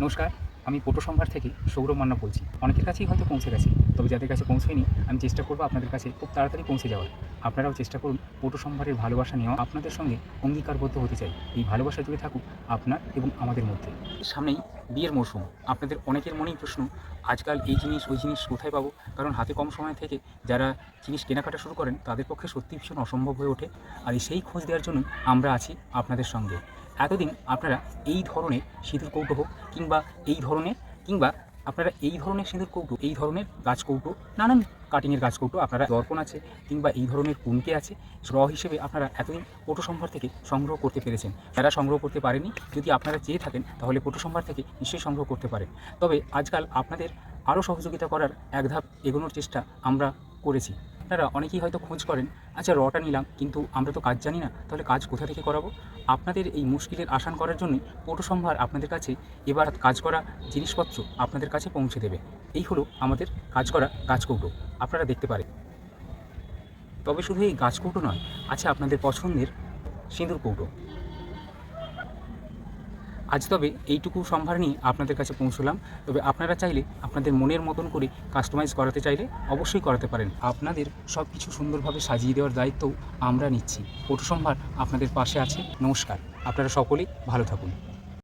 নমস্কার, আমি পটু সম্ভার থেকে সৌরভ মান্না বলছি। অনেকের কাছেই হয়তো পৌঁছে গেছে, তবে যাদের কাছে পৌঁছয়নি আমি চেষ্টা করব আপনাদের কাছে খুব তাড়াতাড়ি পৌঁছে যাওয়ার। আপনারাও চেষ্টা করুন পটু সম্ভারের ভালোবাসা নেওয়া। আপনাদের সঙ্গে অঙ্গীকারবদ্ধ হতে চাই, এই ভালোবাসা জুড়ে থাকুক আপনার এবং আমাদের মধ্যে। সামনেই বিয়ের মরশুম। আপনাদের অনেকের মনেই প্রশ্ন, আজকাল এই জিনিস ওই জিনিস কোথায় পাবো? কারণ হাতে কম সময় থেকে যারা জিনিস কেনাকাটা শুরু করেন তাদের পক্ষে সত্যি ভীষণ অসম্ভব হয়ে ওঠে। আর সেই খোঁজ দেওয়ার জন্য আমরা আছি আপনাদের সঙ্গে। এতদিন আপনারা এই ধরনের সিঁদুর কৌটো হোক কিংবা এই ধরনের কিংবা আপনারা এই ধরনের সিঁদুর কৌটো, এই ধরনের গাছ কৌটো, নানান কাটিংয়ের গাছ কৌটো, আপনারা দর্পণ আছে কিংবা এই ধরনের কুনকে আছে, হিসেবে আপনারা এতদিন পটু সম্ভার থেকে সংগ্রহ করতে পেরেছেন। যারা সংগ্রহ করতে পারেনি, যদি আপনারা চেয়ে থাকেন তাহলে পটু সম্ভার থেকে নিশ্চয়ই সংগ্রহ করতে পারেন। তবে আজকাল আপনাদের আরও সহযোগিতা করার এক ধাপ এগোনোর চেষ্টা আমরা করেছি। আপনারা অনেকেই হয়তো খোঁজ করেন, আচ্ছা রটা নিলাম কিন্তু আমরা তো কাজ জানি না, তাহলে কাজ কোথা থেকে করাবো? আপনাদের এই মুশকিলের আসান করার জন্যই পটু সম্ভার আপনাদের কাছে এবার কাজ করা জিনিসপত্র আপনাদের কাছে পৌঁছে দেবে। এই হলো আমাদের কাজ করা গাছকৌটো, আপনারা দেখতে পারেন। তবে শুধু এই গাছকৌটো নয়, আছে আপনাদের পছন্দের সিঁদুর কৌটো। আজ তবে এইটুকু সম্ভার নিয়ে আপনাদের কাছে পৌঁছলাম। তবে আপনারা চাইলে আপনাদের মনের মতন করে কাস্টমাইজ করাতে চাইলে অবশ্যই করাতে পারেন। আপনাদের সব কিছু সুন্দরভাবে সাজিয়ে দেওয়ার দায়িত্বও আমরা নিচ্ছি। পটু সম্ভার আপনাদের পাশে আছে। নমস্কার, আপনারা সকলেই ভালো থাকুন।